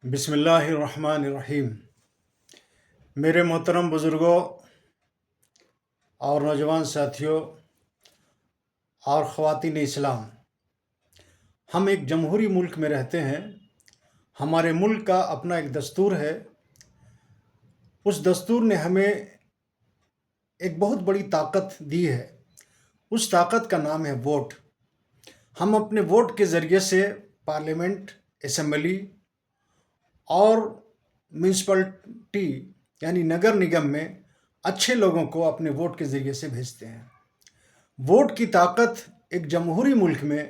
بسم اللہ الرحمن الرحیم۔ میرے محترم بزرگوں اور نوجوان ساتھیوں اور خواتین اسلام، ہم ایک جمہوری ملک میں رہتے ہیں۔ ہمارے ملک کا اپنا ایک دستور ہے۔ اس دستور نے ہمیں ایک بہت بڑی طاقت دی ہے۔ اس طاقت کا نام ہے ووٹ۔ ہم اپنے ووٹ کے ذریعے سے پارلیمنٹ، اسمبلی اور میونسپلٹی یعنی نگر نگم میں اچھے لوگوں کو اپنے ووٹ کے ذریعے سے بھیجتے ہیں۔ ووٹ کی طاقت ایک جمہوری ملک میں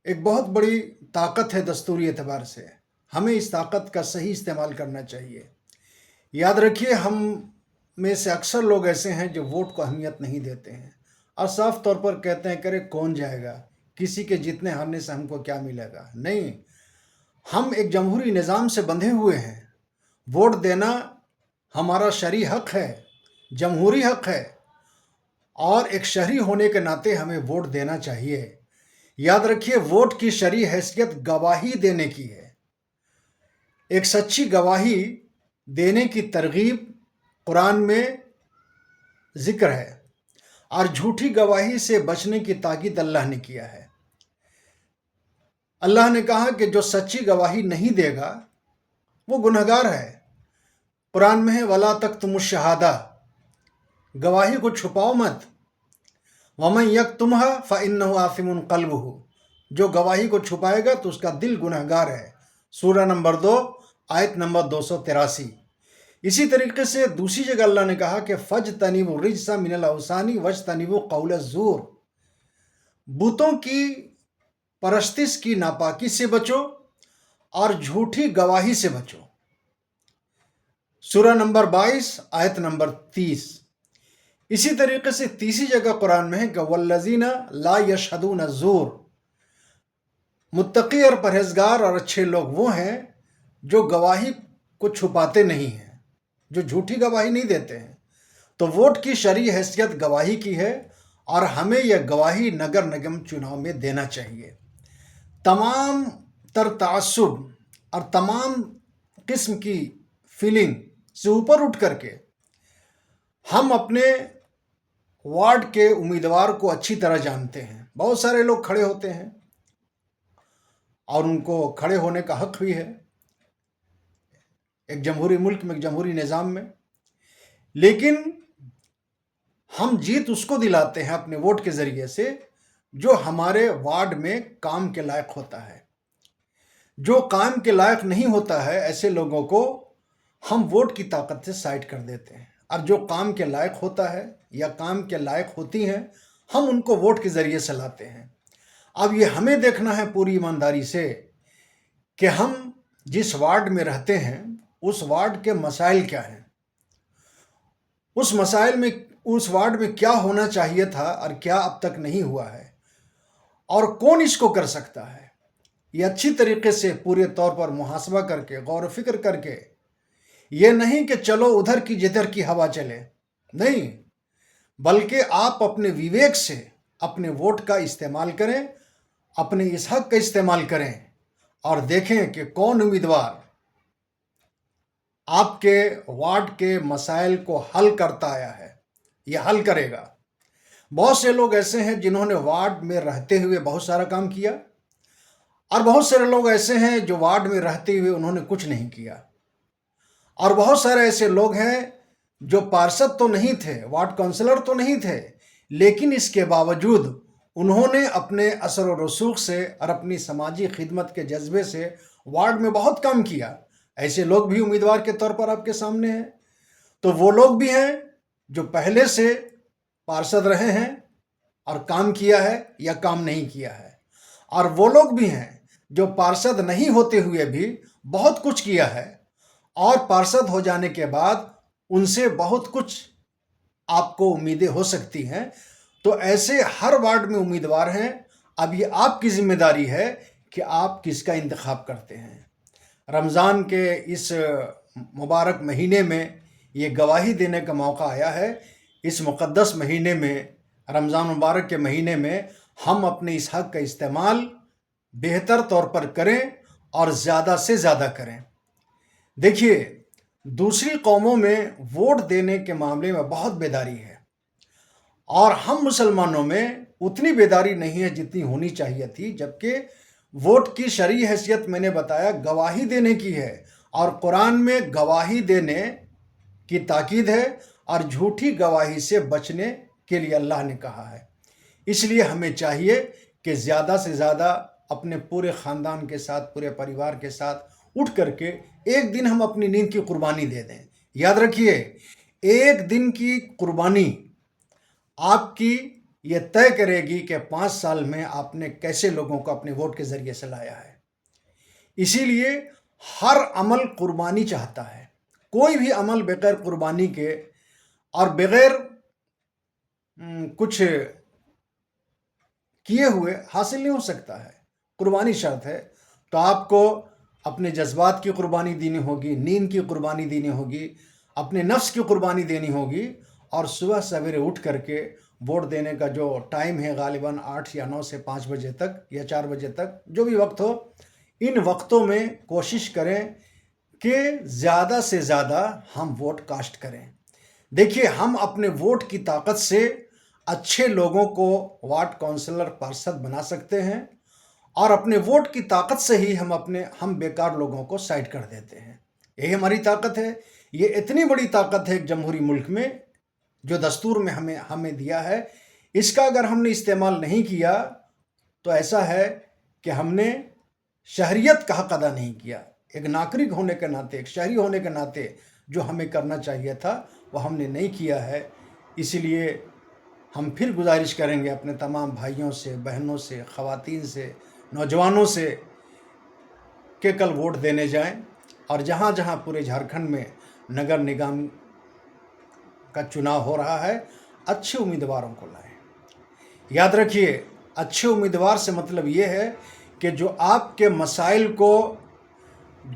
ایک بہت بڑی طاقت ہے دستوری اعتبار سے۔ ہمیں اس طاقت کا صحیح استعمال کرنا چاہیے۔ یاد رکھیے، ہم میں سے اکثر لوگ ایسے ہیں جو ووٹ کو اہمیت نہیں دیتے ہیں اور صاف طور پر کہتے ہیں کرے کون جائے گا، کسی کے جیتنے ہارنے سے ہم کو کیا ملے گا۔ نہیں، ہم ایک جمہوری نظام سے بندھے ہوئے ہیں۔ ووٹ دینا ہمارا شرعی حق ہے، جمہوری حق ہے، اور ایک شہری ہونے کے ناطے ہمیں ووٹ دینا چاہیے۔ یاد رکھیے، ووٹ کی شرعی حیثیت گواہی دینے کی ہے۔ ایک سچی گواہی دینے کی ترغیب قرآن میں ذکر ہے، اور جھوٹی گواہی سے بچنے کی تاکید اللہ نے کیا ہے۔ اللہ نے کہا کہ جو سچی گواہی نہیں دے گا وہ گنہگار ہے۔ قرآن میں ہے وَلَا تَكْتُمُوا الشَّهَادَةَ، گواہی کو چھپاؤ مت۔ وَمَن يَكْتُمْهَا فَإِنَّهُ آثِمٌ قَلْبُهُ، جو گواہی کو چھپائے گا تو اس کا دل گنہگار ہے۔ سورہ نمبر 2 آیت نمبر 283۔ اسی طریقے سے دوسری جگہ اللہ نے کہا کہ فَاجْتَنِبُوا الرِّجْسَ مِنَ الْأَوْثَانِ وَاجْتَنِبُوا قَوْلَ الزُّورِ، بتوں کی پرستش کی ناپاکی سے بچو اور جھوٹی گواہی سے بچو۔ سورہ نمبر 22 آیت نمبر 30۔ اسی طریقے سے تیسری جگہ قرآن میں ہے کہ وَالَّذِينَ لَا يَشْهَدُونَ الزُّورَ، متقی اور پرہیزگار اور اچھے لوگ وہ ہیں جو گواہی کو چھپاتے نہیں ہیں، جو جھوٹی گواہی نہیں دیتے ہیں۔ تو ووٹ کی شرعی حیثیت گواہی کی ہے، اور ہمیں یہ گواہی نگر نگم چناؤ میں دینا چاہیے۔ تمام تر تعصب اور تمام قسم کی فیلنگ سے اوپر اٹھ کر کے ہم اپنے وارڈ کے امیدوار کو اچھی طرح جانتے ہیں۔ بہت سارے لوگ کھڑے ہوتے ہیں اور ان کو کھڑے ہونے کا حق بھی ہے ایک جمہوری ملک میں، ایک جمہوری نظام میں، لیکن ہم جیت اس کو دلاتے ہیں اپنے ووٹ کے ذریعے سے جو ہمارے وارڈ میں کام کے لائق ہوتا ہے۔ جو کام کے لائق نہیں ہوتا ہے ایسے لوگوں کو ہم ووٹ کی طاقت سے سائڈ کر دیتے ہیں، اور جو کام کے لائق ہوتا ہے یا کام کے لائق ہوتی ہیں ہم ان کو ووٹ کے ذریعے سے لاتے ہیں۔ اب یہ ہمیں دیکھنا ہے پوری ایمانداری سے کہ ہم جس وارڈ میں رہتے ہیں اس وارڈ کے مسائل کیا ہیں، اس وارڈ میں کیا ہونا چاہیے تھا اور کیا اب تک نہیں ہوا ہے، اور کون اس کو کر سکتا ہے۔ یہ اچھی طریقے سے پورے طور پر محاسبہ کر کے، غور و فکر کر کے، یہ نہیں کہ چلو ادھر کی جدھر کی ہوا چلے، نہیں، بلکہ آپ اپنے ویویک سے اپنے ووٹ کا استعمال کریں، اپنے اس حق کا استعمال کریں، اور دیکھیں کہ کون امیدوار آپ کے وارڈ کے مسائل کو حل کرتا آیا ہے، یہ حل کرے گا۔ بہت سے لوگ ایسے ہیں جنہوں نے وارڈ میں رہتے ہوئے بہت سارا کام کیا، اور بہت سارے لوگ ایسے ہیں جو وارڈ میں رہتے ہوئے انہوں نے کچھ نہیں کیا، اور بہت سارے ایسے لوگ ہیں جو پارشد تو نہیں تھے، وارڈ کونسلر تو نہیں تھے، لیکن اس کے باوجود انہوں نے اپنے اثر و رسوخ سے اور اپنی سماجی خدمت کے جذبے سے وارڈ میں بہت کام کیا۔ ایسے لوگ بھی امیدوار کے طور پر آپ کے سامنے ہیں۔ تو وہ لوگ بھی ہیں جو پہلے سے پارشد رہے ہیں اور کام کیا ہے یا کام نہیں کیا ہے، اور وہ لوگ بھی ہیں جو پارشد نہیں ہوتے ہوئے بھی بہت کچھ کیا ہے، اور پارشد ہو جانے کے بعد ان سے بہت کچھ آپ کو امیدیں ہو سکتی ہیں۔ تو ایسے ہر وارڈ میں امیدوار ہیں۔ اب یہ آپ کی ذمہ داری ہے کہ آپ کس کا انتخاب کرتے ہیں۔ رمضان کے اس مبارک مہینے میں یہ گواہی دینے کا موقع آیا ہے۔ اس مقدس مہینے میں، رمضان مبارک کے مہینے میں، ہم اپنے اس حق کا استعمال بہتر طور پر کریں اور زیادہ سے زیادہ کریں۔ دیکھیے، دوسری قوموں میں ووٹ دینے کے معاملے میں بہت بیداری ہے، اور ہم مسلمانوں میں اتنی بیداری نہیں ہے جتنی ہونی چاہیے تھی، جبکہ ووٹ کی شرعی حیثیت میں نے بتایا گواہی دینے کی ہے، اور قرآن میں گواہی دینے کی تاکید ہے، اور جھوٹی گواہی سے بچنے کے لیے اللہ نے کہا ہے۔ اس لیے ہمیں چاہیے کہ زیادہ سے زیادہ اپنے پورے خاندان کے ساتھ، پورے پریوار کے ساتھ اٹھ کر کے ایک دن ہم اپنی نیند کی قربانی دے دیں۔ یاد رکھیے، ایک دن کی قربانی آپ کی یہ طے کرے گی کہ 5 سال میں آپ نے کیسے لوگوں کو اپنے ووٹ کے ذریعے سے لایا ہے۔ اسی لیے ہر عمل قربانی چاہتا ہے، کوئی بھی عمل بغیر قربانی کے اور بغیر کچھ کیے ہوئے حاصل نہیں ہو سکتا ہے۔ قربانی شرط ہے، تو آپ کو اپنے جذبات کی قربانی دینی ہوگی، نیند کی قربانی دینی ہوگی، اپنے نفس کی قربانی دینی ہوگی، اور صبح سویرے اٹھ کر کے ووٹ دینے کا جو ٹائم ہے غالباً 8 یا 9 سے 5 بجے تک یا 4 بجے تک، جو بھی وقت ہو، ان وقتوں میں کوشش کریں کہ زیادہ سے زیادہ ہم ووٹ کاسٹ کریں۔ دیکھیے، ہم اپنے ووٹ کی طاقت سے اچھے لوگوں کو وارڈ کونسلر، پارشد بنا سکتے ہیں، اور اپنے ووٹ کی طاقت سے ہی ہم بیکار لوگوں کو سائڈ کر دیتے ہیں۔ یہی ہماری طاقت ہے۔ یہ اتنی بڑی طاقت ہے ایک جمہوری ملک میں، جو دستور میں ہمیں دیا ہے۔ اس کا اگر ہم نے استعمال نہیں کیا تو ایسا ہے کہ ہم نے شہریت کا حق ادا نہیں کیا۔ ایک ناگرک ہونے کے ناطے، ایک شہری ہونے کے ناطے جو ہمیں کرنا چاہیے تھا وہ ہم نے نہیں کیا ہے۔ اسی لیے ہم پھر گزارش کریں گے اپنے تمام بھائیوں سے، بہنوں سے، خواتین سے، نوجوانوں سے کہ کل ووٹ دینے جائیں، اور جہاں جہاں پورے جھارکھنڈ میں نگر نگم کا چناؤ ہو رہا ہے، اچھے امیدواروں کو لائیں۔ یاد رکھیے، اچھے امیدوار سے مطلب یہ ہے کہ جو آپ کے مسائل کو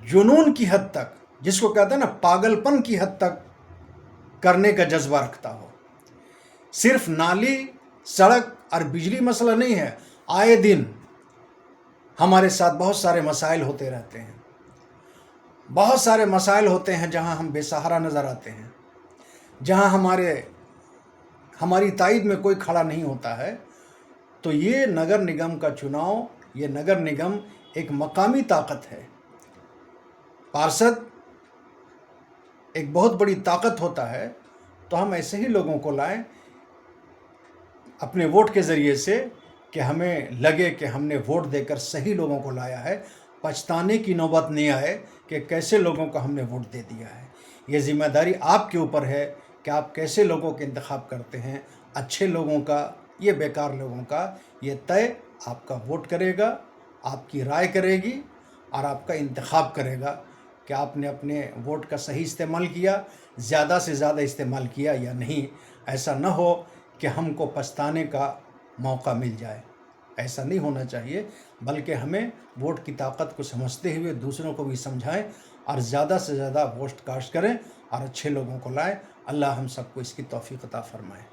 جنون کی حد تک، جس کو کہتے ہیں نا پاگل پن کی حد تک کرنے کا جذبہ رکھتا ہو۔ صرف نالی، سڑک اور بجلی مسئلہ نہیں ہے، آئے دن ہمارے ساتھ بہت سارے مسائل ہوتے رہتے ہیں۔ بہت سارے مسائل ہوتے ہیں جہاں ہم بے سہارا نظر آتے ہیں، جہاں ہماری تائید میں کوئی کھڑا نہیں ہوتا ہے۔ تو یہ نگر نگم کا چناؤ، یہ نگر نگم ایک مقامی طاقت ہے۔ پارشد ایک بہت بڑی طاقت ہوتا ہے، تو ہم ایسے ہی لوگوں کو لائیں اپنے ووٹ کے ذریعے سے کہ ہمیں لگے کہ ہم نے ووٹ دے کر صحیح لوگوں کو لایا ہے، پچھتانے کی نوبت نہیں آئے کہ کیسے لوگوں کو ہم نے ووٹ دے دیا ہے۔ یہ ذمہ داری آپ کے اوپر ہے کہ آپ کیسے لوگوں کے انتخاب کرتے ہیں، اچھے لوگوں کا، یہ بیکار لوگوں کا۔ یہ طے آپ کا ووٹ کرے گا، آپ کی رائے کرے گی، اور آپ کا انتخاب کرے گا کہ آپ نے اپنے ووٹ کا صحیح استعمال کیا، زیادہ سے زیادہ استعمال کیا یا نہیں۔ ایسا نہ ہو کہ ہم کو پچھتانے کا موقع مل جائے، ایسا نہیں ہونا چاہیے، بلکہ ہمیں ووٹ کی طاقت کو سمجھتے ہوئے دوسروں کو بھی سمجھائیں، اور زیادہ سے زیادہ ووٹ کاسٹ کریں اور اچھے لوگوں کو لائیں۔ اللہ ہم سب کو اس کی توفیق عطا فرمائے۔